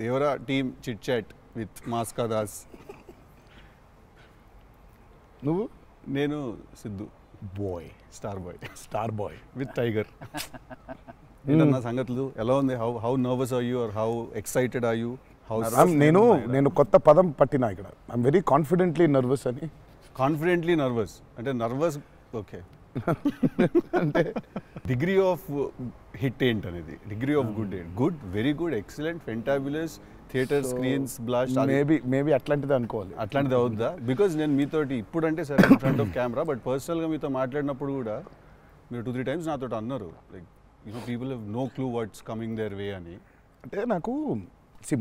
Devara team chit chat with Maska Das. నువ్వు నేను Siddhu boy star boy with tiger. ఏంటన్నా సంగతులు ఎలా ఉంది? How nervous are you or how excited are you? నేను కొత్త పదం పట్టినా ఇక్కడ. ఐఎమ్ వెరీ కాన్ఫిడెంట్లీ నర్వస్ అని. కాన్ఫిడెంట్లీ నర్వస్ అంటే నర్వస్ ఓకే అంటే డిగ్రీ ఆఫ్ హిట్ ఏంటి అనేది, డిగ్రీ ఆఫ్ గుడ్ ఏంటి? Good, very good, excellent, fantabulous, theatre screens blast, maybe అట్లాంటిది అనుకోవాలి. అట్లాంటిది అవుద్దా? బికాజ్ నేను మీతోటి ఇప్పుడు అంటే సరే in front of camera, but పర్సనల్గా మీతో మాట్లాడినప్పుడు కూడా మీరు 2-3 times నాతో అన్నారు like people have no clue what's coming their way అని. అంటే నాకు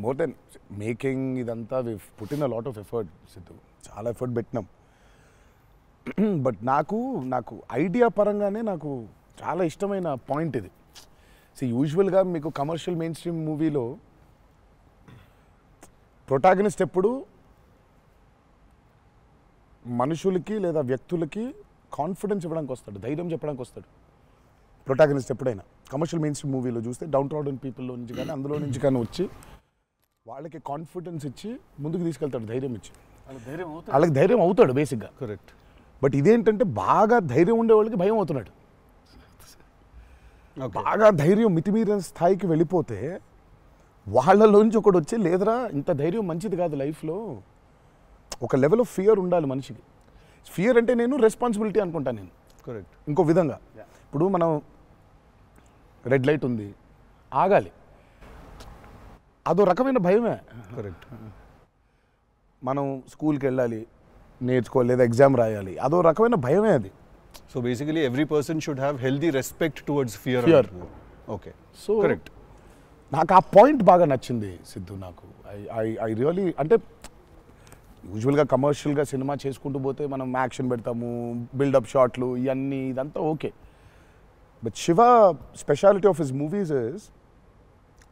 మోర్ దెన్ మేకింగ్ ఇదంతా we put in a lot of effort Siddhu, చాలా ఎఫర్ట్ పెట్టినాం. బట్ నాకు ఐడియా పరంగానే నాకు చాలా ఇష్టమైన పాయింట్ ఇది. యూజువల్గా మీకు కమర్షియల్ మెయిన్ స్ట్రీమ్ మూవీలో ప్రొటాగనిస్ట్ ఎప్పుడు మనుషులకి లేదా వ్యక్తులకి కాన్ఫిడెన్స్ ఇవ్వడానికి వస్తాడు, ధైర్యం చెప్పడానికి వస్తాడు ప్రొటాగనిస్ట్ ఎప్పుడైనా. కమర్షియల్ మెయిన్ స్ట్రీమ్ మూవీలో చూస్తే డౌన్ ట్రాడన్ పీపుల్లో నుంచి కానీ అందులో నుంచి కానీ వచ్చి వాళ్ళకి కాన్ఫిడెన్స్ ఇచ్చి ముందుకు తీసుకెళ్తాడు, ధైర్యం ఇచ్చి. వాళ్ళకి ధైర్యం అవుతాడు బేసిక్గా. కరెక్ట్. బట్ ఇదేంటంటే బాగా ధైర్యం ఉండే వాళ్ళకి భయం అవుతున్నాడు. బాగా ధైర్యం మితిమీరిన స్థాయికి వెళ్ళిపోతే వాళ్ళలోంచి ఒకడు వచ్చి లేదరా ఇంత ధైర్యం మంచిది కాదు లైఫ్లో, ఒక లెవెల్ ఆఫ్ ఫియర్ ఉండాలి మనిషికి. ఫియర్ అంటే నేను రెస్పాన్సిబిలిటీ అనుకుంటాను నేను. కరెక్ట్. ఇంకో విధంగా ఇప్పుడు మనం రెడ్ లైట్ ఉంది, ఆగాలి, అదో రకమైన భయమే. కరెక్ట్. మనం స్కూల్కి వెళ్ళాలి, నేర్చుకోవాలి, లేదా ఎగ్జామ్ రాయాలి, అదో రకమైన భయమే అది. So basically every person should have healthy respect towards fear. Okay. So correct. నాకు ఆ పాయింట్ బాగా నచ్చింది సిద్ధు. నాకు ఐ రియలీ అంటే యూజువల్గా కమర్షియల్గా సినిమా చేసుకుంటూ పోతే మనం యాక్షన్ పెడతాము, బిల్డప్ షాట్లు, ఇవన్నీ ఇదంతా okay. But Shiva speciality of his movies is,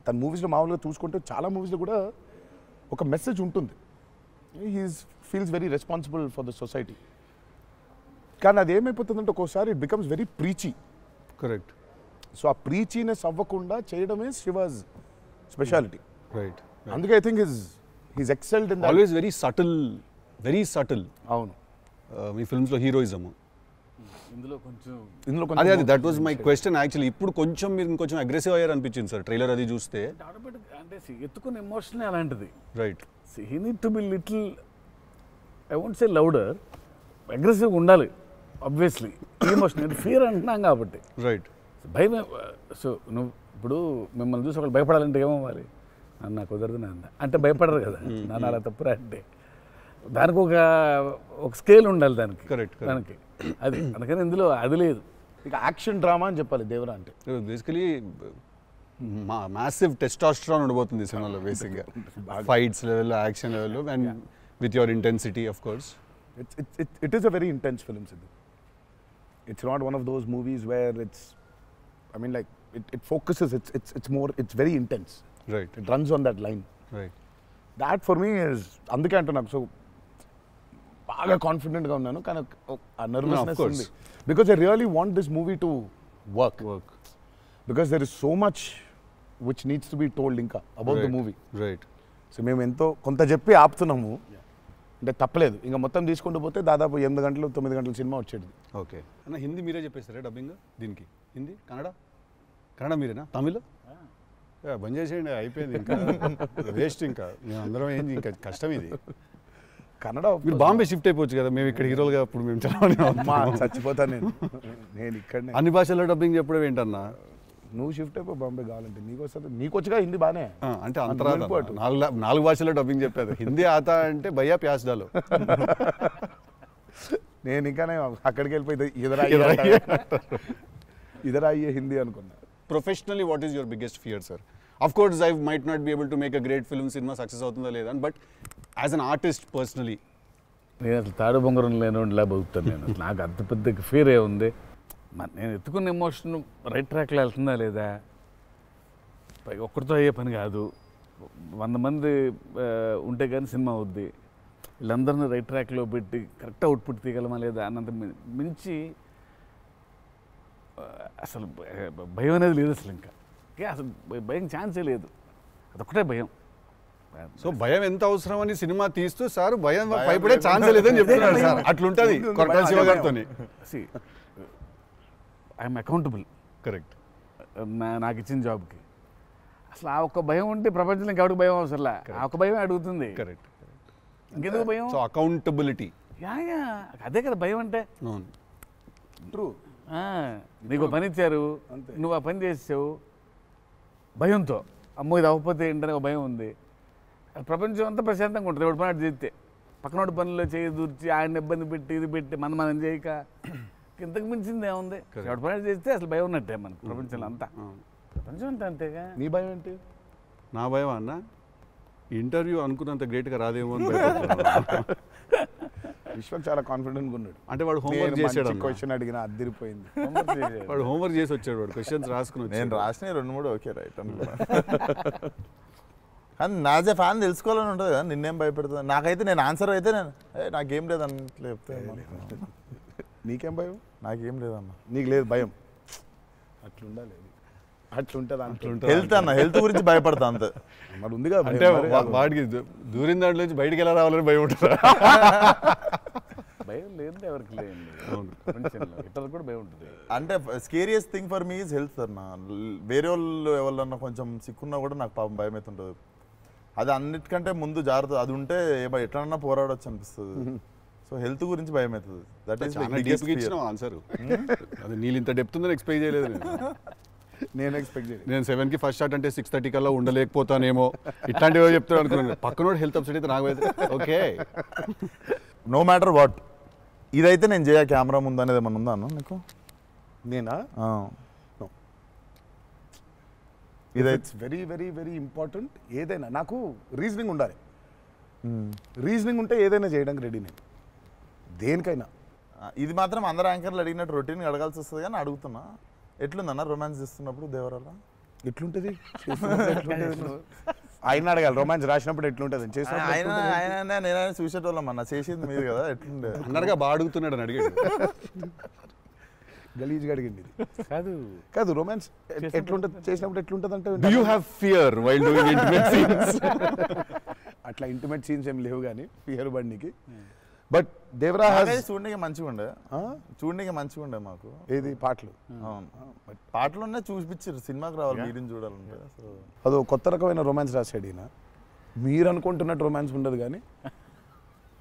తన మూవీస్లో మామూలుగా చూసుకుంటే చాలా మూవీస్లో కూడా ఒక మెసేజ్ ఉంటుంది. Feels very responsible for the society. కానీ అది ఏమైపోతుందంటే ఒక్కోసారి it becomes very preachy. Correct. So ఆ ప్రీచీనెస్ అవ్వకుండా చేయడమే శివాజ్ స్పెషాలిటీ. రైట్. అందుకే I think he's excelled in always very subtle. అవును. మీ ఫిల్మ్స్లో హీరోయిజం ఇందులో అదే that was my question actually. ఇప్పుడు కొంచెం మీరు ఇంకొంచెం అగ్రెసివ్ అయ్యారు అనిపించింది సార్ ట్రైలర్ అది చూస్తే. అంటే ఎత్తుకున్న ఎమోషన్ అలాంటిది. Right. He need to be little, I won't say louder, అగ్రెసివ్గా ఉండాలి ఆబ్వియస్లీ. ఎమోషన్ అంటే ఫియర్ అంటున్నాం కాబట్టి. రైట్. భయం. సో నువ్వు ఇప్పుడు మిమ్మల్ని చూసి ఒకళ్ళు భయపడాలంటే ఏమవ్వాలి? అన్న కుదరదు నాన్న అంటే భయపడరు కదా, నాన్న అలా తప్పురా అంటే. దానికి ఒక స్కేల్ ఉండాలి దానికి. కరెక్ట్. దానికి అది అందుకని ఇందులో అది లేదు. ఇక యాక్షన్ డ్రామా అని చెప్పాలి దేవరా అంటే. బేసికలీ మ్యాసివ్ టెస్టాస్టెరాన్ ఉండబోతుంది సినిమాలో బేసిక్గా, fights level, action level, and with your intensity of course. It is a very intense film, Sidhu. It's not one of those movies where it's, I mean, like it focuses. It's more. It's very intense. Right. It runs on that line. Right. That for me is అందుకే అంటున్నాను. So బాగా కాన్ఫిడెంట్గా ఉన్నాను, కానీ ఆ nervousness ఉంది. Because I really want this movie to work. Because there is so much which needs to be told ఇంకా about the movie. Right. So మేము ఎంతో కొంత చెప్పి ఆపుతున్నాము అంటే తప్పలేదు. ఇంకా మొత్తం తీసుకుంటూ పోతే దాదాపు 8 గంటలు 9 గంటల సినిమా వచ్చేది. ఓకే అన్న, హిందీ మీరే చెప్పేస్తారా డబ్బింగ్ దీనికి? హిందీ, కన్నడ మీరేనా? తమిళ్ బంద్ చేసేయండి, అయిపోయింది ఇంకా వేస్ట్. ఇంకా మేము అందరం ఏంది, ఇంకా కష్టం ఇది. కన్నడ మీరు బాంబే షిఫ్ట్ అయిపోవచ్చు కదా, మేము ఇక్కడ హీరోలుగా అప్పుడు మేము చచ్చిపోతాను నేను ఇక్కడనే. అన్ని భాషల్లో డబ్బింగ్ చెప్పడం ఏంటన్నా? నువ్వు షిఫ్ట్ అయిపో బాంబే కావాలంటే, నీకు వస్తుంది, నీకు వచ్చుగా హిందీ బాగానే. అంటే అంతరా 4 భాషల్లో డబ్బింగ్ చెప్పారు. హిందీ ఆతా అంటే భయ్యా ప్యాస్ డాలో. నేను ఇంకానే అక్కడికి వెళ్ళిపోయి ఇదరా అయ్యే హిందీ అనుకున్నా. Professionally what is your biggest fear sir? Of course I might not be able to make a great film, cinema success అవుతుందా లేదా, but as an artist personally నేను అసలు తాడు బొంగరం లేనిలా బతుకుతాను నేను. నాకు అంత పెద్ద ఫియర్ ఏ ఉంది. నేను ఎత్తుకున్న ఎమోషన్ రైట్ ట్రాక్లో వెళ్తుందా లేదా, పైగా ఒక్కరితో అయ్యే పని కాదు. 100 మంది ఉంటే కానీ సినిమా అవుద్ది. వీళ్ళందరినీ రైట్ ట్రాక్లో పెట్టి కరెక్ట్ అవుట్పుట్ తీయగలమా లేదా అన్నంత మించి అసలు భయం అనేది లేదు అసలు. ఇంకా అసలు భయం ఛాన్సే లేదు. అదొక్కటే భయం. సో భయం ఎంత అవసరం అని సినిమా తీస్తూ సార్ భయం భయపడే ఛాన్స్ లేదని చెప్తున్నాడు సార్. అట్లుంటది కొరటాల శివ గారితో. I'm accountable. కరెక్ట్. నాకు ఇచ్చిన జాబ్కి అసలు ఆ ఒక్క భయం ఉంటే ప్రపంచంలో ఇంకెవరికి భయం అవసరంలా. ఆ ఒక్క భయం అడుగుతుంది. కరెక్ట్. ఇంకెందుకు భయం? So accountability. యా అదే కదా భయం అంటే. ట్రూ. నీకు పని ఇచ్చారు, నువ్వు ఆ పని చేసావు భయంతో, అమ్మో ఇది అవ్వకపోతే ఏంటనే ఒక భయం ఉంది. ప్రపంచం అంతా ప్రశాంతంగా ఉంటుంది ఎవడు పని అటు చేస్తే. పక్కనోడి పనుల్లో చేయి దూర్చి ఆయన ఇబ్బంది పెట్టి ఇది పెట్టి మనం చేయక ఇంతకు మించింది ఏముంది? ఎవడు పని చేస్తే అసలు భయం ఉన్నట్టే మనకు ప్రపంచంలో అంతా. ప్రపంచం అంతా అంతేగా. నీ భయం ఏంటి? నా భయం అన్న ఇంటర్వ్యూ అనుకున్నంత గ్రేట్గా రాదేమో అని. విశ్వక్ చాలా కాన్ఫిడెంట్గా ఉన్నాడు. అంటే వాడు హోంవర్క్ చేసాడు. క్వశ్చన్ అడిగినా అద్దరిపోయింది. వాడు హోంవర్క్ చేసి వచ్చాడు. వాడు క్వశ్చన్స్ రాసుకుని. నేను రాసిన 2-3 ఓకే రైట్ అనుకున్నా. కానీ నాజే ఫ్యాన్ తెలుసుకోవాలని ఉంటుంది కదా, నిన్నేం భయపెడుతుంది. నాకైతే నేను ఆన్సర్ అయితే నేను నాకేం లేదు అన్నట్లు చెప్తే. నీకేం భయం? నాకేం లేదన్న. నీకు లేదు భయం? అట్లుండాలి. అట్లుంటుంది. హెల్త్ అన్న, హెల్త్ గురించి భయపడతా అంతే. మరి ఉంది కదా అంటే వాడికి దూరిన దాంట్లో నుంచి బయటికి ఎలా రావాలని భయం ఉంటుంది. భయం లేదు ఎవరికి లేదు. ఇతరులకు కూడా భయం ఉంటుంది. అంటే scariest thing for me is health అన్న. వేరే వాళ్ళు ఎవరన్నా కొంచెం సిక్కున్నా కూడా నాకు పాపం భయం అవుతుంటుంది. అది అన్నిటికంటే ముందు జాగ్రత్త. అది ఉంటే ఎట్లన్నా పోరాడొచ్చు అనిపిస్తుంది. సో హెల్త్ గురించి భయం అవుతుంది. That is answer. అది నీళ్ళు ఇంత డెప్త్ ఉందని ఎక్స్పెక్ట్ చేయలేదు నేను ఎక్స్పెక్ట్ చేయలేదు. నేను 7కి ఫస్ట్ షాట్ అంటే 6:30 కల్లా ఉండలేకపోతానేమో ఇట్లాంటివి చెప్తాను అనుకున్నాను. పక్కనోడు హెల్త్ అప్సెట్ అయితే నాకు ఓకే. నో మ్యాటర్ వాట్ ఇదైతే నేను చేయ కెమెరా ముందు అనేది ఏమన్నా ఉందా అన్న నీకు? నేనా? ఇదైతే వెరీ వెరీ వెరీ ఇంపార్టెంట్. ఏదైనా నాకు రీజనింగ్ ఉండాలి. రీజనింగ్ ఉంటే ఏదైనా చేయడానికి రెడీ నేను, దేనికైనా. ఇది మాత్రం అందరు యాంకర్లు అడిగినట్టు రొటీన్ అడగాల్సి వస్తుంది కానీ అడుగుతున్నా. ఎట్లుందన్న రొమాన్స్ చేస్తున్నప్పుడు దేవరాల? ఎట్లుంటుంది? ఆయన అడగాలి. రొమాన్స్ రాసినప్పుడు ఎట్లుంటుంది? ఆయన నేను చూసేటోళ్ళం అన్న, చేసింది మీరు కదా, ఎట్లుండే అన్నట్టుగా బాగా అడుగుతున్నాడు అని అడిగాడు. గలీజ్గా అడిగింది. కాదు కాదు రొమాన్స్ ఎట్లుంటుంది చేసినప్పుడు ఎట్లుంటుంది అంటే, Do you have fear while doing intimate scenes? అట్లా ఇంటిమేట్ సీన్స్ ఏం లేవు కానీ ఫియర్ బండికి. బట్ దేవరా చూడడానికి మంచిగా ఉండే మాకు. ఏది పాటలు? అవును, పాటలున్నా చూపించారు. సినిమాకి రావాలి మీరిని చూడాలంటే. అదో కొత్త రకమైన రొమాన్స్ రాశాడు ఈయన. మీరు అనుకుంటున్నట్టు రొమాన్స్ ఉండదు కానీ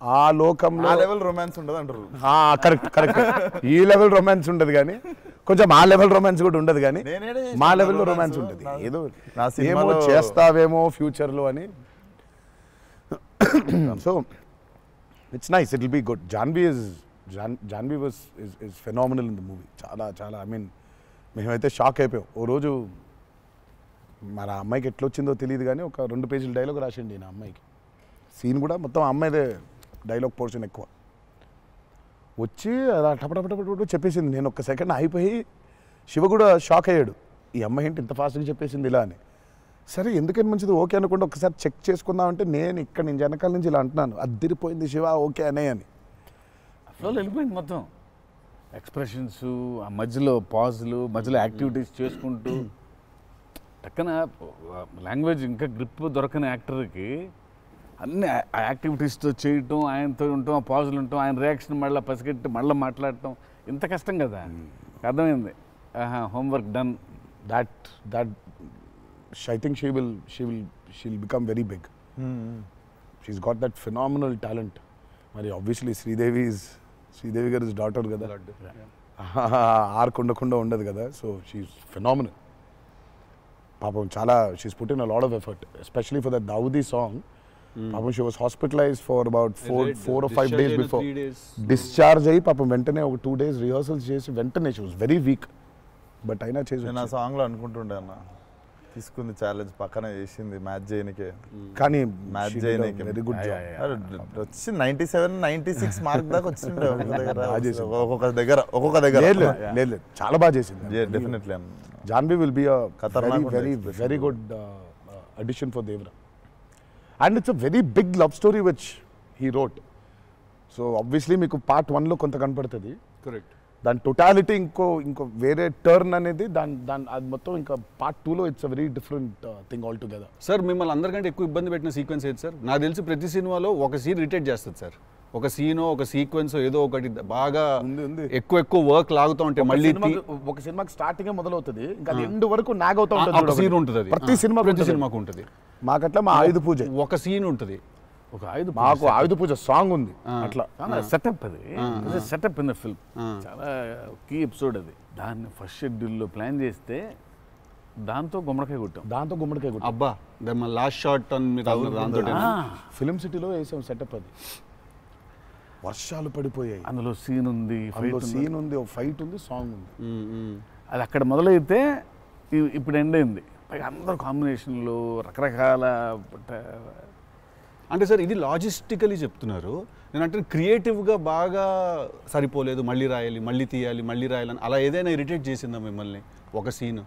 ఆ లోకంలో లెవెల్ రొమాన్స్ ఉండదు అంటారు. Correct correct. ఈ లెవెల్ రొమాన్స్ ఉండదు కానీ కొంచెం ఆ లెవెల్ రొమాన్స్ కూడా ఉండదు కానీ మా లెవెల్లో రొమాన్స్ ఉంటుంది. ఏదో ఏమో చేస్తావేమో ఫ్యూచర్లో అని. So it's nice, it will be good. Janhvi is phenomenal in the movie. చాలా చాలా ఐ మీన్ మేమైతే షాక్ అయిపోయాం. ఓ రోజు మరి ఆ అమ్మాయికి ఎట్లా వచ్చిందో తెలియదు కానీ ఒక 2 పేజీల డైలాగ్ రాసిండి నా అమ్మాయికి. సీన్ కూడా మొత్తం అమ్మాయిదే డైలాగ్ పోర్షన్ ఎక్కువ. వచ్చి అలా టపటపటపట చెప్పేసింది. నేను ఒక్క సెకండ్ అయిపోయి శివ కూడా షాక్ అయ్యాడు. ఈ అమ్మాయి ఏంటి ఇంత ఫాస్ట్గా చెప్పేసింది ఇలా అని. సరే ఎందుకని మంచిది ఓకే అనుకుంటే ఒకసారి చెక్ చేసుకుందామంటే నేను ఇక్కడ నుంచి వెనకాల నుంచి ఇలా అంటున్నాను, అద్దిరిపోయింది శివ ఓకే అనే అని. ఫ్లోలో వెళ్ళిపోయింది మొత్తం. ఎక్స్ప్రెషన్స్, ఆ మధ్యలో పాజులు, మధ్యలో యాక్టివిటీస్ చేసుకుంటూ టక్కన లాంగ్వేజ్ ఇంకా గ్రిప్ దొరకని యాక్టర్కి అన్ని ఆ యాక్టివిటీస్తో చేయటం, ఆయనతో ఉండటం, ఆ పాజులు ఉండటం, ఆయన రియాక్షన్ మళ్ళీ పసిగట్టి మళ్ళీ మాట్లాడటం ఇంత కష్టం కదా. అర్థమైంది. Homework done. That I think she'll become very big. She's got that phenomenal talent. మరి obviously శ్రీదేవి గారి డాటర్ కదా, ఆర్క్ ఉండకుండా ఉండదు కదా. So she is phenomenal. పాపం చాలా she is put in a lot of effort, especially for that Daavudi song. పాపం she was hospitalised for about 4 or 5 days before. Discharge అయ్యి పాపం వెంటనే ఒక 2 days రిహర్సల్స్ చేసి వెంటనే she was very weak. But అయినా చేసి నేను ఆ సాంగ్లో అనుకుంటుండే అన్న, తీసుకుంది ఛాలెంజ్ పక్కన చేసింది మ్యాచ్ చేయనికే. కానీ మ్యాచ్ చేయనికే వెరీ గుడ్ జాబ్. వచ్చి 97, 96 మార్క్ దాకా వచ్చిండే ఒక్కొక్క దగ్గర. లేదు చాలా బాగా చేసింది. Definitely Janhvi will be very good addition for Devara. And it's a very big love story which he wrote. So obviously మీకు పార్ట్ 1లో కొంత కనపడుతుంది. కరెక్ట్. దాని టోటాలిటీ ఇంకో వేరే టర్న్ అనేది దాని అది మొత్తం ఇంకా పార్ట్ 2లో it's a very different thing all together. Sir మిమ్మల్ని అందరికంటే ఎక్కువ ఇబ్బంది పెట్టిన సీక్వెన్స్ ఏది సార్? నాకు తెలిసి ప్రతి సినిమాలో ఒక సీన్ రిటేట్ చేస్తుంది సార్. ఒక సీనో ఒక సీక్వెన్స్ ఏదో ఒకటి బాగా ఎక్కువ వర్క్ లాగుతూ ఉంటే మళ్ళీ ఒక సినిమాకి స్టార్టింగ్ మొదలవుతుంది ఇంకా ఎండ్ వరకు నాగ్ అవుతా ఉంటుంది. సీన్ ఉంటుంది, ప్రతి సినిమాకు ఉంటుంది. మాకట్లా మా ఆయుధ పూజ ఒక సీన్ ఉంటుంది, మాకు ఆయుధ పూజ సాంగ్ ఉంది. అట్లా సెటప్ అది సెటప్ ఇన్ ద ఫిల్మ్ చాలా కీ ఎపిసోడ్ అది. దాన్ని ఫస్ట్ షెడ్యూల్లో ప్లాన్ చేస్తే దాంతో గుమ్మడికాయ కొట్టాం. అబ్బా లాస్ట్ షాట్ దాంతో ఫిలిం సిటీలో వేసాం సెటప్. అది వర్షాలు పడిపోయాయి, అందులో సీన్ ఉంది, ఫైట్ ఉంది, సాంగ్ ఉంది. అది అక్కడ మొదలైతే ఇప్పుడు ఎండ్ అయింది. పైగా అందరూ కాంబినేషన్లు రకరకాల. అంటే సార్ ఇది లాజిస్టికలీ చెప్తున్నారు, నేను అంటే క్రియేటివ్గా బాగా సరిపోలేదు, మళ్ళీ రాయాలి, మళ్ళీ తీయాలి, మళ్ళీ రాయాలని అలా ఏదైనా ఇరిటేట్ చేసిందా మిమ్మల్ని? ఒక సీన్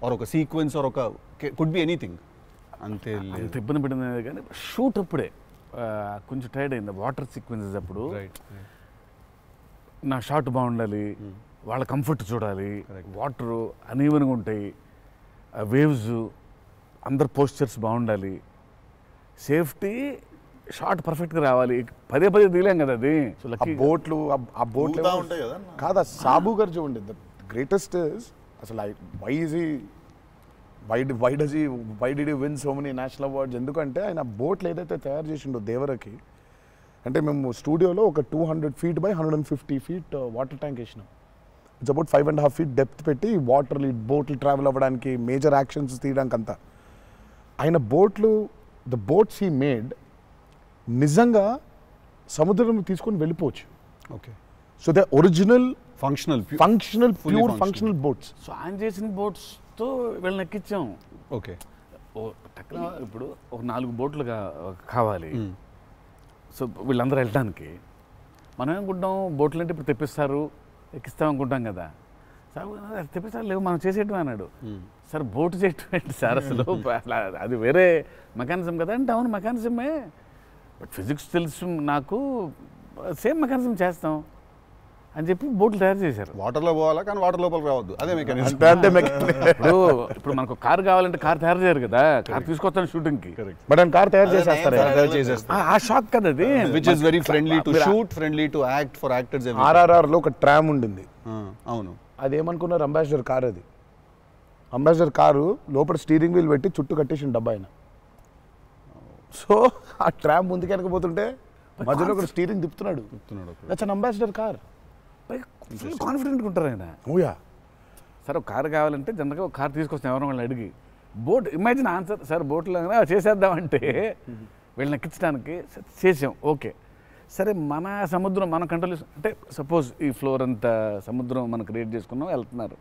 ఆర్ ఒక సీక్వెన్స్ ఆర్ ఒక కుడ్ బి ఎనీథింగ్ అంతే అంత ఇబ్బంది పడింది కానీ షూట్ అప్పుడే కొంచెం టైర్డ్ అయింది. వాటర్ సీక్వెన్సెస్ అప్పుడు నా షాట్ బాగుండాలి, వాళ్ళ కంఫర్ట్ చూడాలి, వాటరు అనీవెన్గా ఉంటాయి, వేవ్స్, అందరు పోస్చర్స్ బాగుండాలి, సేఫ్టీ షాట్ పర్ఫెక్ట్గా రావాలి. పదే తీయలేం కదా అది. సో బోట్లు ఉంటాయి కదా కాదా? సాబు గారు చూడండి, ద గ్రేటెస్ట్ అసలు why did you win so many national awards? ఎందుకంటే ఆయన బోట్లు ఏదైతే తయారు చేసిండో దేవరకి, అంటే మేము స్టూడియోలో ఒక 200 feet by 150 feet water tank వేసినాం. ఇట్స్ అబౌట్ 5.5 feet డెప్త్ పెట్టి వాటర్లు బోట్లు ట్రావెల్ అవ్వడానికి, మేజర్ యాక్షన్స్ తీయడానికి అంతా. ఆయన ద బోట్స్ హీ మేడ్ నిజంగా సముద్రం తీసుకొని వెళ్ళిపోవచ్చు. Okay, so the original functional pure functional boats. So ఆయన చేసిన బోట్స్తో వీళ్ళని ఎక్కించాం. ఓకే, ఇప్పుడు ఒక 4 బోట్లు కావాలి. సో వీళ్ళందరూ వెళ్ళడానికి మనం ఏమనుకుంటాం, బోట్లు అంటే ఇప్పుడు తెప్పిస్తారు, ఎక్కిస్తాం అనుకుంటాం కదా. సార్ తెప్పిస్తారు లేవు, మనం చేసేయటం అన్నాడు. సార్ బోటు చేయటం ఏంటి సార్ అసలు? అది వేరే మెకానిజం కదా అంటే, అవును మెకానిజమే, బట్ ఫిజిక్స్ తెలుసు నాకు, సేమ్ మెకానిజం చేస్తాం అని చెప్పి బోట్లు తయారు చేశారు. వాటర్లో పోవాలా కానీ వాటర్ లోపలికి రావద్దు, అదే మెకానిజం. ఇప్పుడు మనకు కార్ కావాలంటే కార్ తయారు చేయరు కదా, కార్ తీసుకొస్తాను షూటింగ్కి, బట్ ఆయన కార్ తయారు చేసేస్తారు. ఆ షాక్ కదా అది, which is very friendly to shoot, friendly to act for actors. RRR లో ఒక ట్రామ్ ఉండింది. అవును, అదేమనుకున్నారు, అంబాసిడర్ కార్. అది అంబాసిడర్ కారు లోపల స్టీరింగ్ వీల్ పెట్టి చుట్టూ కట్టేసిన డబ్బా ఆయన. సో ఆ ట్రామ్ ముందుకు వెనకపోతుంటే మధ్యలో ఒక స్టీరింగ్ తిప్పుతున్నాడు. That's an Ambassador car. Full కాన్ఫిడెంట్గా ఉంటారు ఆయన. ఓయా సార్ ఒక కారు కావాలంటే జనరల్గా ఒక కారు తీసుకొస్తాం ఎవరైనా వాళ్ళని అడిగి. బోట్ ఇమాజిన్ ఆన్సర్ సార్ బోట్లో చేసేద్దామంటే వీళ్ళని ఎక్కించడానికి చేసాం. ఓకే సరే, మన సముద్రం మన కంట్రోల్ అంటే సపోజ్ ఈ ఫ్లోర్ అంతా సముద్రం మనం క్రియేట్ చేసుకున్నాం, వెళ్తున్నారు.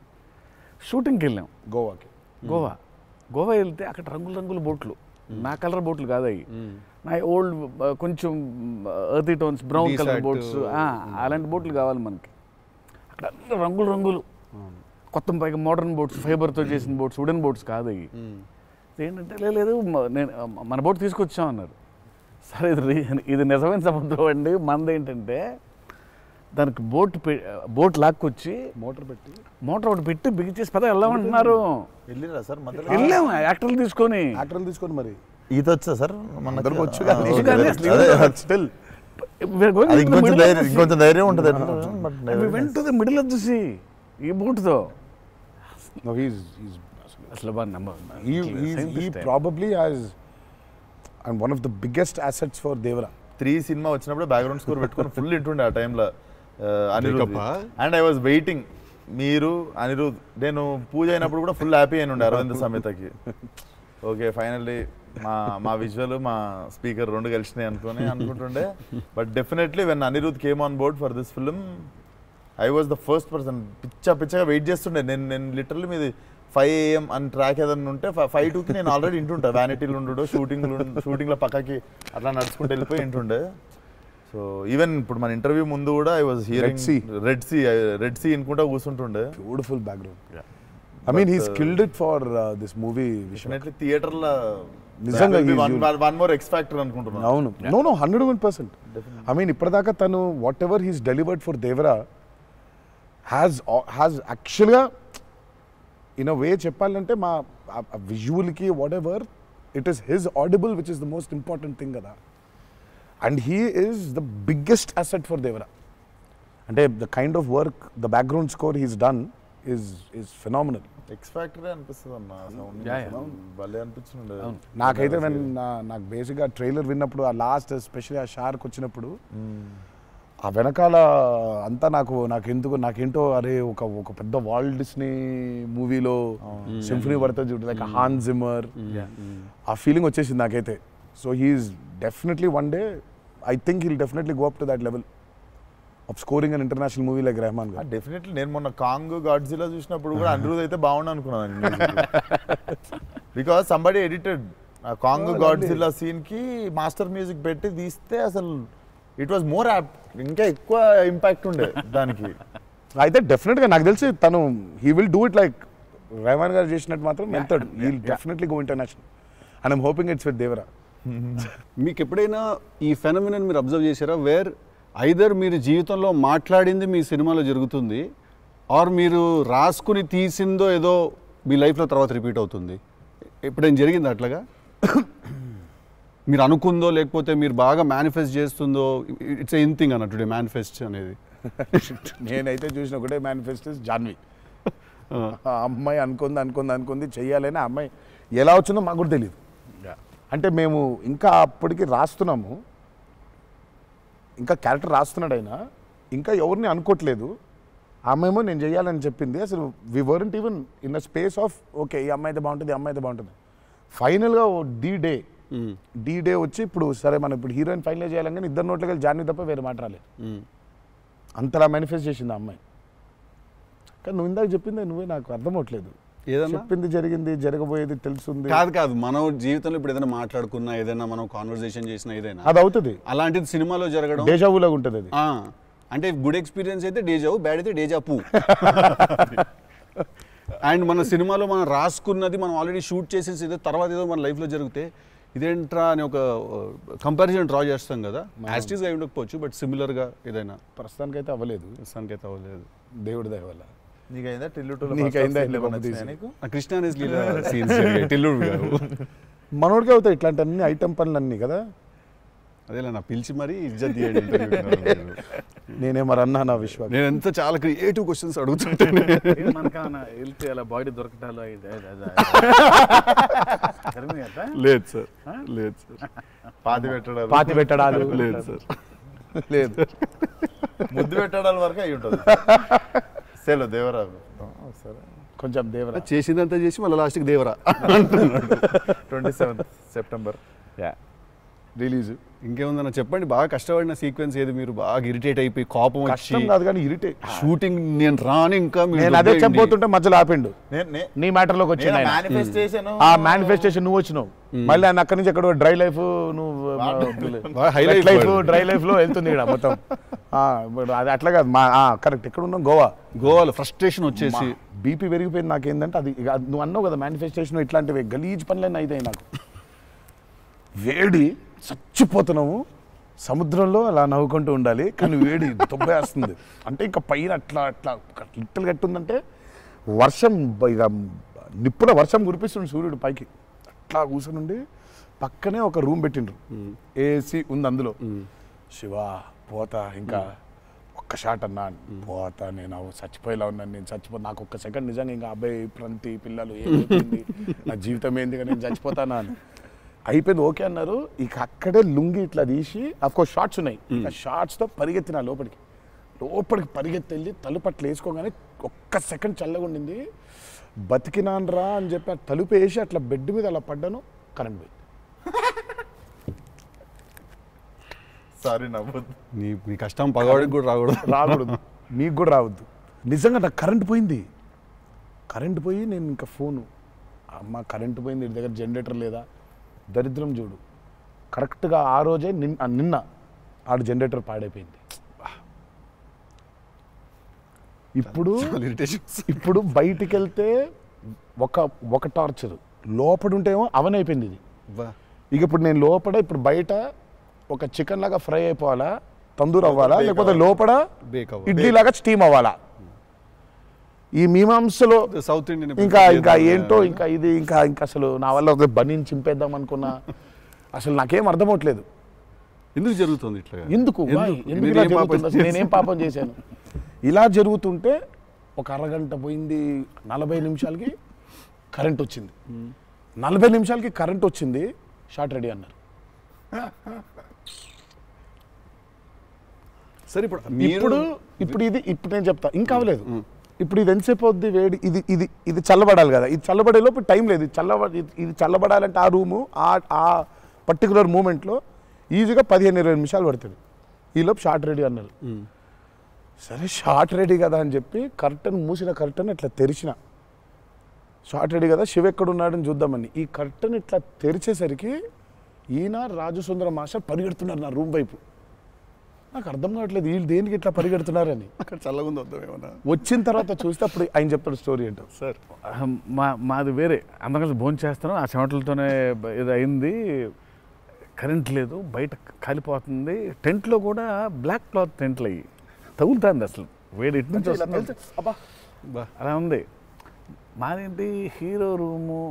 షూటింగ్కి వెళ్ళాం గోవా వెళ్తే అక్కడ రంగుల బోట్లు, నా కలర్ బోట్లు కాదు అవి, నా ఓల్డ్ కొంచెం ఎర్తీ టోన్స్ బ్రౌన్ కలర్ బోట్స్, అలాంటి బోట్లు కావాలి మనకి. అక్కడ రంగులు కొత్త పైగా మోడర్న్ బోట్స్, ఫైబర్తో చేసిన బోట్స్, వుడెన్ బోట్స్ కాదు అవి. ఏంటంటే లేదు నేను మన బోట్ తీసుకొచ్చాం అన్నారు. సరే ఇది నిజమైన సముద్రం అండి, మనది ఏంటంటే దానికి బోట్ లాక్కొచ్చి మోటార్ ఒకటి పెట్టి బిగించేసి పద వెళ్దామంటున్నారు. వెళ్ళాము యాక్టర్లు తీసుకొని మరి ఈత వచ్చా సార్? అందరికి వచ్చు, ఇంకొంచెం ధైర్యం ఉంటుంది. మిడిల్ ఆఫ్ ది సీ ఈ బోట్తో అసలు probably has and one of the biggest assets for Devara. 3 cinema వచ్చినప్పుడు బ్యాక్గ్రౌండ్ స్కోర్ పెట్టుకొని ఫుల్ ఇంటుండే ఆ టైంలో Anirudh. And I was waiting, మీరు అనిరుద్ నేను పూజ అయినప్పుడు కూడా ఫుల్ హ్యాపీ అయిన ఉండే అరవింద్ సమేతకి. ఓకే ఫైనల్లీ మా విజువల్ మా స్పీకర్ 2 కలిసినాయి అనుకుంటుండే. But definitely when Anirudh came on board for this film I was the first person. పిచ్చగా వెయిట్ చేస్తుండే. నేను లిటరల్లీ మీది 5 AM అని ట్రాక్ ఏదన్నా ఉంటే 5:02కి నేను ఆల్రెడీ ఇంటుంటా. వ్యానిటీలు ఉండు షూటింగ్లో పక్కకి అట్లా నడుచుకుంటూ వెళ్ళిపోయి ఇంటుండే. సో ఈవెన్ ఇప్పుడు మన ఇంటర్వ్యూ ముందు కూడా I was hearing Red Sea అనుకుంటా కూర్చుంటుండే. Beautiful background. I mean he's killed it for this movie. Definitely theater la నిజంగా one more X factor అనుకుంటున్నాను. అవును, no 101%. I mean ఇప్పటిదాకా తను whatever he's delivered for Devara has యాక్చువల్గా in a way చెప్పాలంటే మా విజువల్కి whatever it is his audible which is the most important thing కదా. And he is the biggest asset for Devara. అంటే the kind of work the background score he's done is phenomenal. X ఫ్యాక్టరీ అనిపిస్తుంది అన్న sound భలే అనిపించింది నాకైతే నాకు బేసిక్గా ట్రైలర్ విన్నప్పుడు ఆ లాస్ట్ ఎస్పెషల్లీ ఆ షార్క్ వచ్చినప్పుడు ఆ వెనకాల అంతా నాకేంటో అరే ఒక పెద్ద వాల్ట్ డిస్నీ మూవీలో సింఫనీ పడుతుంది చూడు లైక్ హాన్ జిమ్మర్ ఆ ఫీలింగ్ వచ్చేసింది నాకైతే. So he's definitely one day I think he'll definitely go up to that level of scoring an international movie like Rahman గారు. డెఫినెట్లీ నేను మొన్న కాంగ్ గాడ్జిలా చూసినప్పుడు కూడా అనిరుద్ అయితే బాగుండు అనుకున్నాను బికాస్ సంబడి ఎడిటెడ్ ఆ కాంగ్ గాడ్జిలా సీన్ కి మాస్టర్ మ్యూజిక్ పెట్టి తీస్తే అసలు ఇట్ వాజ్ మోర్ ఇంకా ఎక్కువ ఇంపాక్ట్ ఉండే దానికి. అయితే డెఫినెట్గా నాకు తెలిసి తను he will do it like Rahman గారు చేసినట్టు మాత్రం వెళ్తాడు. He will definitely go international and I'm hoping it's with Devara. మీకు ఎప్పుడైనా ఈ ఫెనమినన్ మీరు అబ్జర్వ్ చేశారా వేర్ ఐదర్ మీరు జీవితంలో మాట్లాడింది మీ సినిమాలో జరుగుతుంది ఆర్ మీరు రాసుకుని తీసిందో ఏదో మీ లైఫ్లో తర్వాత రిపీట్ అవుతుంది? ఎప్పుడైనా జరిగింది అట్లాగా? మీరు అనుకుందో లేకపోతే మీరు బాగా మేనిఫెస్ట్ చేస్తుందో? ఇట్స్ ఎన్ థింగ్ అన్న టుడే మేనిఫెస్ట్ అనేది. నేనైతే చూసిన ఒకటే మేనిఫెస్ట్ జాన్వి. ఆ అమ్మాయి అనుకుంది చెయ్యాలని. ఆ అమ్మాయి ఎలా వచ్చిందో మాకు కూడా తెలియదు. అంటే మేము ఇంకా అప్పటికి రాస్తున్నాము, ఇంకా క్యారెక్టర్ రాస్తున్నాడు ఆయన, ఇంకా ఎవరిని అనుకోవట్లేదు. ఆ అమ్మాయేమో నేను చెయ్యాలని చెప్పింది. అసలు we weren't even in a space of okay ఈ అమ్మాయి అయితే బాగుంటుంది. ఫైనల్గా డీ డే వచ్చి ఇప్పుడు సరే మనం ఇప్పుడు హీరోయిన్ ఫైనల్ చేయాలని కానీ ఇద్దరు నోట్లకి వెళ్ళి జాన్వి తప్ప వేరే మాట రాలేదు. అంతలా మేనిఫెస్ట్ చేసింది ఆ అమ్మాయి. కానీ నువ్వు ఇందాక చెప్పింది నువ్వే నాకు అర్థం అవట్లేదు. చెప్పింది జరిగింది, జరగబోయేది తెలుస్తుంది. కాదు మనం జీవితంలో ఇప్పుడు ఏదైనా మాట్లాడుకున్నా, ఏదైనా మనం కాన్వర్సేషన్ చేసినా ఏదైనా అది అవుతుంది. అలాంటిది సినిమాలో జరగడం డేజావులాగా ఉంటుంది అది. అంటే గుడ్ ఎక్స్పీరియన్స్ అయితే డేజావు, బ్యాడ్ అయితే డేజాపు. అండ్ మన సినిమాలో మనం రాసుకున్నది మనం ఆల్రెడీ షూట్ చేసేసి తర్వాత ఏదో మన లైఫ్లో జరిగితే ఇదేంట్రా అని ఒక కంపారిజన్ డ్రా చేస్తాం కదా. యాస్టీస్గా ఉండకపోవచ్చు బట్ సిమిలర్గా ఏదైనా. ప్రస్తుతానికైతే అవ్వలేదు. దేవుడి దయ వల్ల. నీకైందా కృష్ణ టిల్లుడు మనోడికి అవుతాయి ఇట్లాంటి అన్ని ఐటమ్ పనులు అన్నీ కదా. అదేలా నా పిలిచి మరీ ఇజ్జత్ తీయండి. నేనే మరి అన్నా నా విశ్వాసం. నేను ఎంత చాలా క్రియేటివ్ క్వశ్చన్స్ అడుగుతుంటాను. వెళ్తే అలా బాడీ దొరకటాలో లేదు సార్, పాతి పెట్టడాలు లేదు సార్, లేదు ముద్దు పెట్టడాల వరకు అయి ఉంటుంది. సెలవు దేవరా సరే కొంచెం దేవరా చేసిందంతా చేసి మళ్ళీ లాస్ట్కి దేవరా 27 సెప్టెంబర్ రిలీజ్. ఇంకేముందన్న చెప్పండి. బాగా కష్టపడిన సీక్వెన్స్ ఏది? మీరు బాగా ఇరిటేట్ అయిపోయి కోపం కష్టం కాదు కానీ ఇరిటేట్ షూటింగ్ నేను రాను ఇంకా నేను అదే చెప్పబోతుంటే మధ్యలో ఆపిండు. నీ మ్యాటర్లోకి వచ్చింది ఆ మేనిఫెస్టేషన్. నువ్వు వచ్చినావు మళ్ళీ ఆయన అక్కడి నుంచి ఎక్కడో డ్రై లైఫ్ డ్రై లైఫ్ లో వెళ్తుంది ఇక్కడ మొత్తం. అది అట్లా కాదు కరెక్ట్. ఎక్కడ ఉన్నాం? గోవాలో ఫ్రస్ట్రేషన్ వచ్చేసి బీపీ పెరిగిపోయింది. నాకేందంటే అది నువ్వు అన్నావు కదా మేనిఫెస్టేషన్ ఇట్లాంటివి గలీజ్ పనులన్నీ అయితాయి నాకు. వేడి చచ్చిపోతున్నాము సముద్రంలో అలా నవ్వుకుంటూ ఉండాలి కానీ వేడి దొబ్బేస్తుంది. అంటే ఇంకా పైన అట్లా లిట్టలు కట్టుందంటే వర్షం ఇక నిప్పుల వర్షం కురిపిస్తుంది సూర్యుడు పైకి. అట్లా కూర్చొని పక్కనే ఒక రూమ్ పెట్టిండ్రు, ఏసీ ఉంది అందులో. శివా పోతా ఇంకా ఒక్క షాట్ అన్నా పోతా, నేను చచ్చిపోయేలా ఉన్నాను, నేను చచ్చిపో నాకు ఒక్క సెకండ్ నిజంగా ఇంకా అబ్బాయి ప్రంతి పిల్లలు ఏమైంది నా జీవితం ఏంది నేను చచ్చిపోతానా అని అయిపోయింది. ఓకే అన్నారు. ఇక అక్కడే లుంగి ఇట్లా తీసి అఫ్కోర్స్ షార్ట్స్ ఉన్నాయి, ఆ షార్ట్స్తో పరిగెత్తిన లోపలికి పరిగెత్తి వెళ్ళి తలుపు అట్లా వేసుకోగానే ఒక్క సెకండ్ చల్లగా ఉండింది. బతికినాన్రా అని చెప్పి ఆ తలుపు వేసి అట్లా బెడ్ మీద అలా పడ్డాను, కరెంట్ పోయింది. సారీ నవ్వద్దు, నీ కష్టం పగవాడికి కూడా రాకూడదు మీకు కూడా రావద్దు. నిజంగా నాకు కరెంట్ పోయింది. కరెంట్ పోయి నేను ఇంకా ఫోను, అమ్మ కరెంట్ పోయింది, ఇంటి దగ్గర జనరేటర్ లేదా, దరిద్రం చూడు. కరెక్ట్గా ఆ రోజే నిన్న ఆడు జనరేటర్ పాడైపోయింది. ఇప్పుడు బయటికి వెళ్తే ఒక టార్చర్, లోపల ఉంటేమో అవన్ అయిపోయింది ఇది. ఇక ఇప్పుడు నేను లోపల ఇప్పుడు బయట ఒక చికెన్ లాగా ఫ్రై అయిపోవాలా, తందూరు అవ్వాలా, లేకపోతే లోపల ఇడ్లీ లాగా స్టీమ్ అవ్వాలా. ఈ మీమాంసలో సౌత్ ఇండియన్ ఇంకా ఏంటో ఇంకా అసలు నా వల్ల ఒక బనీని చింపేద్దాం అనుకున్నా అసలు నాకేం అర్థం అవట్లేదు. ఎందుకు జరుగుతుంది ఇట్లా? ఎందుకు ఇలా జరుగుతుంది అసలు? నేనేం పాపం చేశాను? ఇలా జరుగుతుంటే ఒక అరగంట పోయింది, 40 నిమిషాలకి కరెంట్ వచ్చింది. 40 నిమిషాలకి కరెంట్ వచ్చింది, షార్ట్ రెడీ అన్నారు. సరే ఇప్పుడు నేను చెప్తా, ఇంకా అవ్వలేదు. ఇప్పుడు ఇది ఎంతసేపు అవుద్ది వేడి, ఇది చల్లబడాలి కదా, ఇది చల్లబడే లోపు టైం లేదు. ఇది చల్లబడాలంటే ఆ రూము ఆ పర్టికులర్ మూమెంట్లో ఈజీగా 15-20 నిమిషాలు పడుతుంది. ఈలోపు షార్ట్ రెడీ అన్నారు. సరే షార్ట్ రెడీ కదా అని చెప్పి మూసిన కర్టన్ ఇట్లా తెరిచిన. షార్ట్ రెడీ కదా, శివ ఎక్కడున్నాడని చూద్దామని ఈ కర్టన్ ఇట్లా తెరిచేసరికి ఈయన రాజసుందర మాస్టర్ పరిగెడుతున్నారు నా రూమ్ వైపు. నాకు అర్థం కావట్లేదు వీళ్ళు దేనికి ఇట్లా పరిగెడుతున్నారని. అక్కడ చల్లగా ఉంది వద్దామేమన్నా. వచ్చిన తర్వాత చూస్తే అప్పుడు ఆయన చెప్తాడు స్టోరీ ఏంటో. సార్ మాది వేరే, అందరం కలిసి భోజనం చేస్తున్నాం, ఆ చెమటలతోనే ఇది అయింది. కరెంట్ లేదు, బయట కాలిపోతుంది. టెంట్లో కూడా బ్లాక్ క్లాత్ టెంట్లు అయ్యి తగులుతుంది. అసలు వేడి ఇటు నుంచి వస్తుంది, అలా ఉంది. మాదేంటి హీరో రూము,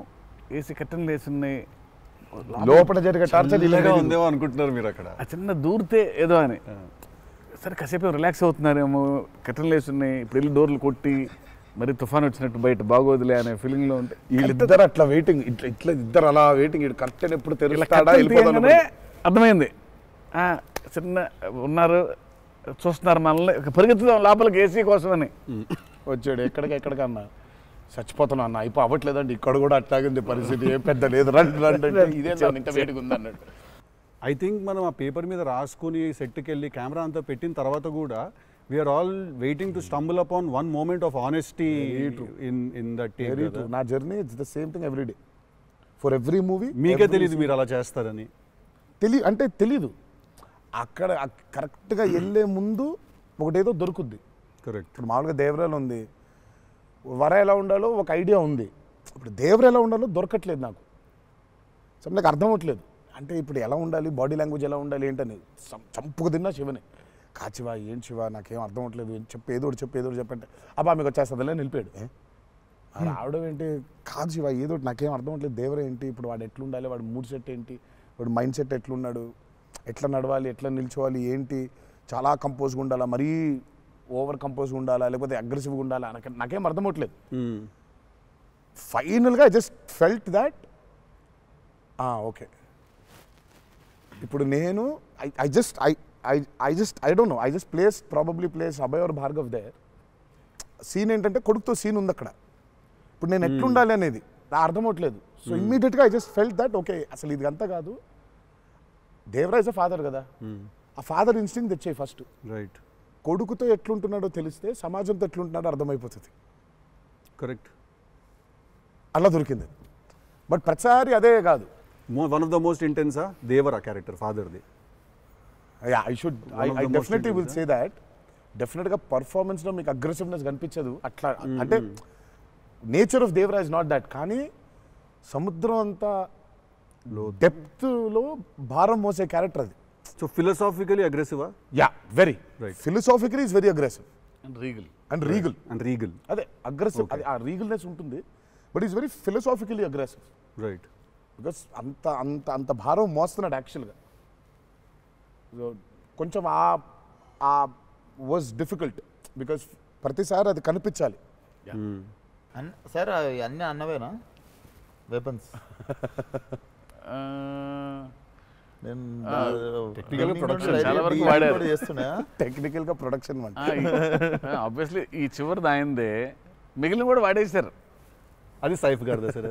ఏసీ కట్టెలు వేసి ఉన్నాయి, లోపల జరిగే టార్చర్ ఇలాగా ఉందేమో అనుకుంటున్నారు మీరు అక్కడ. ఆ చిన్న దూరితే ఏదో అని. సరే కాసేపు రిలాక్స్ అవుతున్నారేమో, కట్టెలు వేసి ఉన్నాయి, ఇప్పుడు వెళ్ళి డోర్లు కొట్టి మరి తుఫాన్ వచ్చినట్టు బయట బాగోదులే అనే ఫీలింగ్లో ఉంటే వీళ్ళిద్దరు అట్లా వెయిటింగ్, ఇట్లా ఇద్దరు అలా వెయిటింగ్. కర్టెన్ ఎప్పుడు తెరుస్తాడా అర్థమైంది. చిన్న ఉన్నారు, చూస్తున్నారు మనల్ని, పరిగెత్తుదాం లోపలికి ఏసీ కోసమని. వచ్చాడు ఎక్కడికన్నా చచ్చిపోతున్నా అన్న, అయిపో అవ్వట్లేదండి, ఇక్కడ కూడా అట్లాగింది పరిస్థితి, ఏం పెద్ద లేదు, రండి ఇదే ఇంత వేడిగా ఉంది అన్నట్టు. ఐ థింక్ మనం ఆ పేపర్ మీద రాసుకుని సెట్కి వెళ్ళి కెమెరా అంతా పెట్టిన తర్వాత కూడా we are all waiting to stumble upon one moment of honesty in that take. నా journey it's the same thing every day for every movie. మీకే తెలియదు మీరు అలా చేస్తారని? తెలీదు. అక్కడ కరెక్ట్గా వెళ్ళే ముందు ఒకటేదో దొరుకుద్ది. కరెక్ట్. ఇప్పుడు మామూలుగా దేవరాలు ఉంది, వర ఎలా ఉండాలో ఒక ఐడియా ఉంది. ఇప్పుడు దేవర ఎలా ఉండాలో దొరకట్లేదు నాకు. సో నాకు అర్థం అవ్వట్లేదు. అంటే ఇప్పుడు ఎలా ఉండాలి, బాడీ లాంగ్వేజ్ ఎలా ఉండాలి ఏంటని చంపుకు తిన్నా శివనే. కాచివా ఏం శివ నాకేం అర్థం అవ్వట్లేదు, ఏదో చెప్పంటే అబ్బా మీకు వచ్చేస్తుందిలే నిలిపాడు. రావడం ఏంటి, కాదు శివ ఏదో నాకేం అర్థం అవ్వట్లేదు, దేవర ఏంటి, ఇప్పుడు వాడు ఎట్లుండాలి, వాడు మూడ్ సెట్ ఏంటి, వాడు మైండ్ సెట్ ఎట్లున్నాడు, ఎట్లా నడవాలి, ఎట్లా నిల్చోవాలి ఏంటి, చాలా కంపోజ్గా ఉండాలా, మరీ ఓవర్ కంపోజ్గా ఉండాలా, లేకపోతే అగ్రెసివ్గా ఉండాలా, నాకేం అర్థం అవ్వట్లేదు. ఫైనల్గా I just felt that okay ఇప్పుడు నేను I don't know, I just probably place Abhay or Bhargav there. Scene ఏంటంటే కొడుకుతో సీన్ ఉంది అక్కడ. ఇప్పుడు నేను ఎట్లుండాలి అనేది నా అర్థం అవట్లేదు. సో ఇమ్మీడియట్గా I just felt that okay అసలు ఇది అంతా కాదు, దేవరా ఇస్ అ ఫాదర్ కదా, ఆ ఫాదర్ ఇన్స్టింక్ట్ తెచ్చాయి ఫస్ట్. రైట్. కొడుకుతో ఎట్లుంటున్నాడో తెలిస్తే సమాజంతో ఎట్లుంటున్నాడో అర్థమైపోతుంది. కరెక్ట్. అలా దొరికింది. బట్ ప్రతిసారి అదే కాదు. వన్ ఆఫ్ ద మోస్ట్ ఇంటెన్సా దేవరా క్యారెక్టర్ ఫాదర్ది. I definitely will say that. డెఫినెట్గా పర్ఫార్మెన్స్లో మీకు అగ్రెసివ్నెస్ కనిపించదు అట్లా, అంటే nature of Devara is not that. కానీ సముద్రం అంతా డెప్త్లో భారం మోసే క్యారెక్టర్ అది. సో ఫిలసాఫికలీ అగ్రెసివా? Yeah, very right. Philosophically is very aggressive and regal. అదే అగ్రెసివ్, అది ఆ రీగల్నెస్ ఉంటుంది. But is very philosophically aggressive. Right. Because అంత అంత అంత భారం మోస్తున్నాడు యాక్చువల్గా. కొంచెం ఆ వాజ్ డిఫికల్ట్ బికాస్ ప్రతిసారి అది కనిపించాలి. సార్ అన్నీ అన్నవేనా వెపన్స్? టెక్నికల్ గా ప్రొడక్షన్ ఆబ్వియస్లీ ఈ చివరిది ఆయనదే, మిగిలిన కూడా వాడేశారు. అది సైఫ్ గారిదా సార్?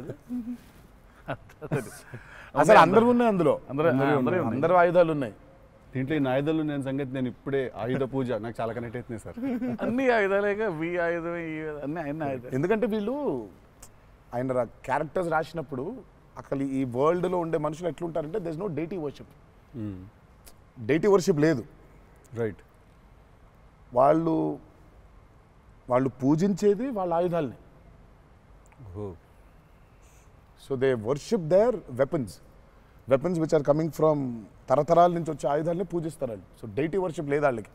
అది అసలు అందరూ ఉన్నాయి అందులో, అందరూ ఆయుధాలు ఉన్నాయి దీంట్లో. ఈ ఆయుధాలు నేను సంగతి నేను ఇప్పుడే ఆయుధ పూజ నాకు చాలా కనెక్ట్ అవుతుంది సార్. అన్ని ఆయుధాలేగా, వి ఆయుధం అన్ని ఆయన ఆయుధాలు. ఎందుకంటే వీళ్ళు ఆయన క్యారెక్టర్స్ రాసినప్పుడు అక్కడ ఈ వరల్డ్లో ఉండే మనుషులు ఎట్లుంటారంటే there is no deity worship. Deity worship లేదు. రైట్. వాళ్ళు పూజించేది వాళ్ళ ఆయుధాలని. So they worship their weapons which are coming from తరతరాల నుంచి వచ్చే ఆయుధాలని పూజిస్తారు వాళ్ళు. సో డైటీ వర్షిప్ లేదు వాళ్ళకి.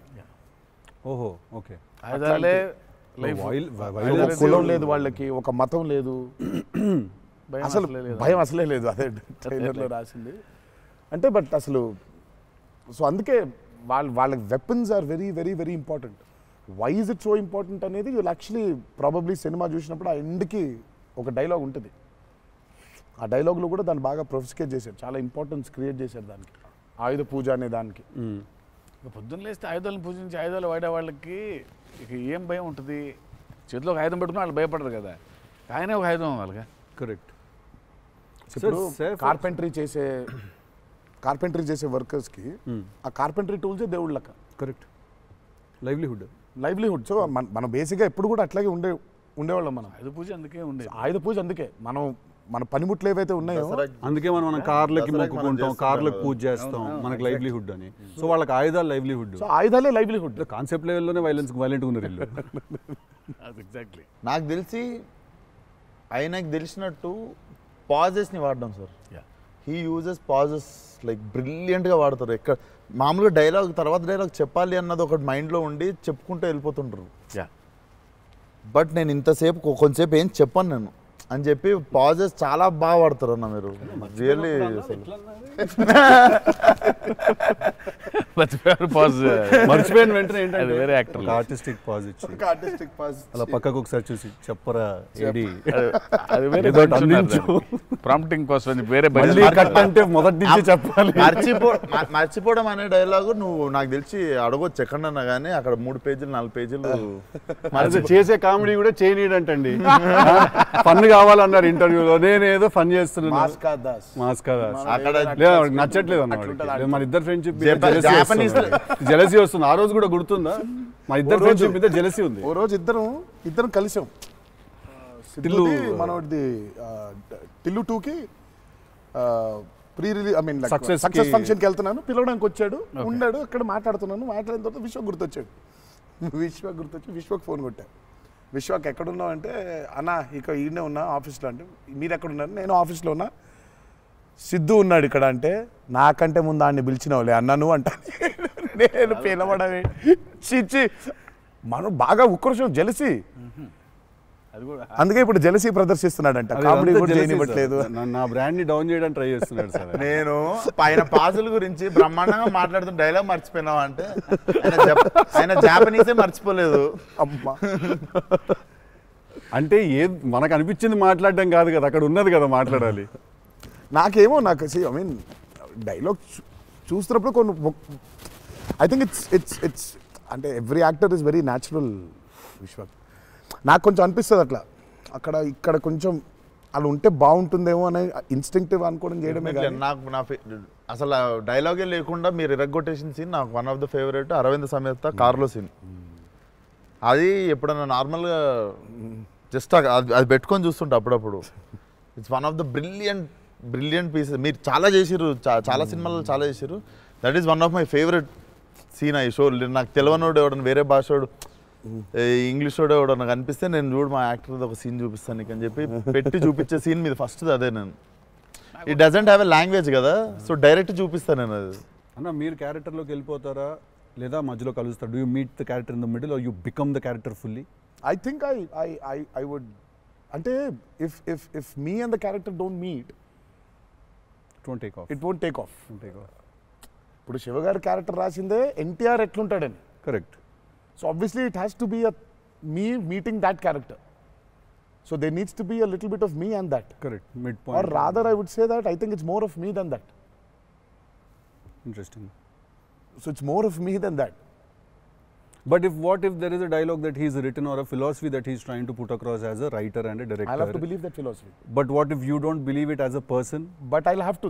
ఓహో, ఓకే. ఆయుధాలే ఒక కులం లేదు వాళ్ళకి, ఒక మతం లేదు, అసలు భయం అసలే లేదు. అదే ట్రైలర్లో రాసింది అంటే. బట్ అసలు సో అందుకే వాళ్ళకి weapons are very very very important. Why is it so important అనేది యూల్ యాక్చువల్లీ ప్రాబబ్లీ సినిమా చూసినప్పుడు ఆ ఎండ్కి ఒక డైలాగ్ ఉంటుంది. ఆ డైలాగ్లో కూడా దాన్ని బాగా ప్రొఫిస్కేట్ చేశారు, చాలా ఇంపార్టెన్స్ క్రియేట్ చేశారు దానికి, ఆయుధ పూజ అనే దానికి. ఇక పొద్దున్న లేస్తే ఆయుధాలను పూజించి ఆయుధాలు వాడే వాళ్ళకి ఇక ఏం భయం ఉంటుంది? చేతిలో ఒక ఆయుధం పెట్టుకుని వాళ్ళు భయపడరు కదా, ఆయనే ఒక ఆయుధం వాళ్ళగా. కరెక్ట్. ఇప్పుడు కార్పెంటరీ చేసే వర్కర్స్కి ఆ కార్పెంటరీ టూల్సే దేవుళ్ళ లెక్క. కరెక్ట్. లైవ్లీహుడ్. సో మనం బేసిక్గా ఎప్పుడు కూడా అట్లాగే ఉండేవాళ్ళం. మనం ఆయుధ పూజ అందుకే ఉండేది. ఆయుధ పూజ అందుకే మన పనిముట్లు ఏవైతే ఉన్నాయో అందుకే మనం కార్లకి మొక్కుకుంటాం, కార్లకు పూజ చేస్తాం, మనకు లైవ్లీహుడ్ అని. సో వాళ్ళకి ఆయుధాలు లైవ్లీహుడ్. సో ఆయుధాలే లైవ్లీహుడ్. కాన్సెప్ట్ లెవెల్లోనే వైలెంట్గా ఉన్నారు వీళ్ళు. ఎగ్జాక్ట్లీ. నాకు తెలిసి ఆయనకు తెలిసినట్టు పాజెస్ని వాడడం sir. He uses pauses like బ్రిలియంట్గా వాడతారు. ఎక్కడ మామూలుగా డైలాగ్ తర్వాత డైలాగ్ చెప్పాలి అన్నది ఒకటి మైండ్లో ఉండి చెప్పుకుంటూ వెళ్ళిపోతుంటారు. బట్ నేను ఇంతసేపు కొంచెంసేపు ఏం చెప్పాను నేను అని చెప్పి పాజెస్ చాలా బాగా వాడతారు అన్న మీరు. రియల్లీ మర్చిపోయిన వెంటనే అది వేరే యాక్టర్ ఆర్టిస్టిక్ పాజ్ ఇచ్చి అలా పక్కకు ఒకసారి చూసి చెప్పరా ఏడి అది వేరే ప్రాంప్టింగ్ కోసం వేరే కట్ అంటే మొదటి నుంచి చెప్పాలి. మర్చిపోవడం అనే డైలాగు నువ్వు నాకు తెలిసి అడగొచ్చు ఎక్కడన్నా కానీ అక్కడ 3 పేజీలు 4 పేజీలు చేసే కామెడీ కూడా చేయనీడంటండి. ఫన్ కావాలన్నారు ఇంటర్వ్యూలో, నేనేదో ఫన్ చేస్తున్నాను. మాస్కా దాస్ అక్కడ నచ్చట్లేదు అన్నమాట. మన ఇద్దరు ఫ్రెండ్షిప్ జెలసీ వస్తుంది. ఆ రోజు కూడా గుర్తుందా? మా ఇద్దరు ఫ్రెండ్షిప్ మీద జెలసీ ఉంది. ఓ రోజు ఇద్దరం కలిసాం. మనది టిల్లు 2కి pre release I mean success ఫంక్షన్కి వెళ్తున్నాను, పిలవడానికి వచ్చాడు, ఉన్నాడు అక్కడ, మాట్లాడుతున్నాను. మాట్లాడిన తర్వాత విశ్వక్ గుర్తొచ్చి విశ్వక్ ఫోన్ కొట్టాను. విశ్వక్ ఎక్కడున్నావు అంటే, అన్నా ఇక ఈయనే ఉన్నా ఆఫీస్లో. అంటే మీరు ఎక్కడున్నారు? నేను ఆఫీస్లో ఉన్నా. సిద్ధు ఉన్నాడు ఇక్కడ అంటే, నాకంటే ముందు ఆయన్ని పిలిచినవులే అన్నా నువ్వు అంటా. నేను పిలవడమే చిచ్చి. మనం బాగా ఉక్రోషం, జెలసీ. అందుకే ఇప్పుడు జెలసీ ప్రదర్శిస్తున్నాడంట. కామెడీ కూడా చేయనివ్వట్లేదు. నా బ్రాండ్ ని డౌన్ చేయడానికి ట్రై చేస్తున్నాడు సార్. నేను ఆయన పాజుల గురించి బ్రహ్మాండంగా మాట్లాడుతున్న డైలాగ్ మర్చిపోయినావా అంటే, ఆయన జాపనీసే మర్చిపోలేదు. అమ్మా అంటే మనకు అనిపించింది మాట్లాడడం కాదు కదా, అక్కడ ఉన్నది కదా మాట్లాడాలి. నాకు ఐ మీన్ డైలాగ్ చూస్తున్నప్పుడు కొన్ని ఐ థింక్ ఇట్స్ అంటే every actor is very natural. Vishwak నాకు కొంచెం అనిపిస్తుంది అట్లా, ఇక్కడ కొంచెం అలా ఉంటే బాగుంటుందేమో అనే ఇన్స్టింక్టివ్ అనుకోవడం చేయడమే. నాకు అసలు డైలాగే లేకుండా మీరు ఇరగ్గొట్టేసిన సీన్ నాకు one of the favourite. Aravinda Sametha కార్లో సీన్. అది ఎప్పుడన్నా నార్మల్గా జస్ట్ అది పెట్టుకొని చూస్తుంటే అప్పుడప్పుడు it's one of the brilliant pieces. మీరు చాలా చేసిర్రు, చాలా సినిమాలు చాలా చేసిర్రు. That is one of my favourite scene. ఈ షో నాకు తెలియనోడు ఎవడన్నా, వేరే భాషోడు, ఇంగ్లీష్ వాడు ఎవడన్నా కనిపిస్తే నేను చూడు మా యాక్టర్ ఒక సీన్ చూపిస్తాను నీకు అని చెప్పి పెట్టి చూపించే సీన్ మీద ఫస్ట్ అదే. నేను it doesn't have a language కదా, సో డైరెక్ట్ చూపిస్తాను నేను. అది అన్న మీరు క్యారెక్టర్లోకి వెళ్ళిపోతారా లేదా మధ్యలో కలుస్తారు? Do you meet the character in the middle or you become the character fully? I think I would అంటే if me and the character don't meet it won't take off. ఇప్పుడు శివగారి క్యారెక్టర్ రాసిందే ఎన్టీఆర్ ఎట్లుంటాడని. Correct. So obviously it has to be me meeting that character. So there needs to be a little bit of me and that. Correct. Midpoint. Or rather I would say that I think it's more of me than that. Interesting. So it's more of me than that. But what if there is a dialogue that he's written or a philosophy that he's trying to put across as a writer and a director? I'll have to believe that philosophy. But what if you don't believe it as a person? But I'll have to.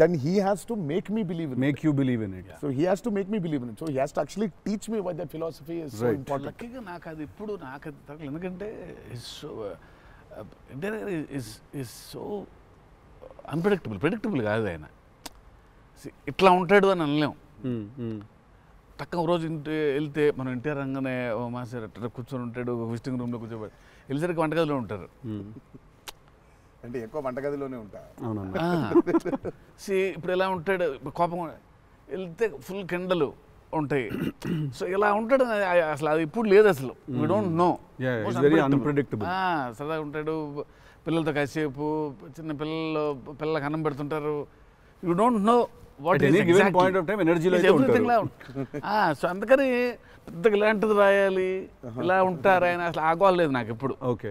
Then he has to make me believe in it. Make you believe in it. Yeah. So he has to make me believe in it. So he has to actually teach me why that philosophy is so important. లక్కీగా నాకు అది ఇప్పుడు నాకు అది తగ్గలేదు. ఎందుకంటే is so predictable కాదు ఆయన. ఇట్లా ఉంటాడు అని అనలేము. టక్క రోజు వెళ్తే మనం ఎన్టీఆర్ రంగానే మాస్టర్ అట్లా కూర్చొని ఉంటాడు, విజిటింగ్ రూమ్లో కూర్చోబెట్టి వెళ్ళేసరికి వంటగదిలో ఉంటారు. అంటే ఎక్కువ వంటగదిలోనే ఉంటారు. ఇప్పుడు ఎలా ఉంటాడు, కోపం వెళ్తే ఫుల్ కెండలు, ఉంటాయి. సో ఇలా ఉంటాడు అసలు అది ఇప్పుడు లేదు అసలు. We don't know. Yeah, it's very unpredictable. సరదాగా ఉంటాడు, పిల్లలతో కాసేపు, చిన్న పిల్లలకు అన్నం పెడుతుంటారు. You don't know what At any given point of time, energy లో అయితే ఉంటారు. సో అందుకని పెద్దగా ఇలాంటిది రాయాలి, ఇలా ఉంటారు ఆయన, అసలు ఆగోలేదు నాకు ఎప్పుడు. ఓకే.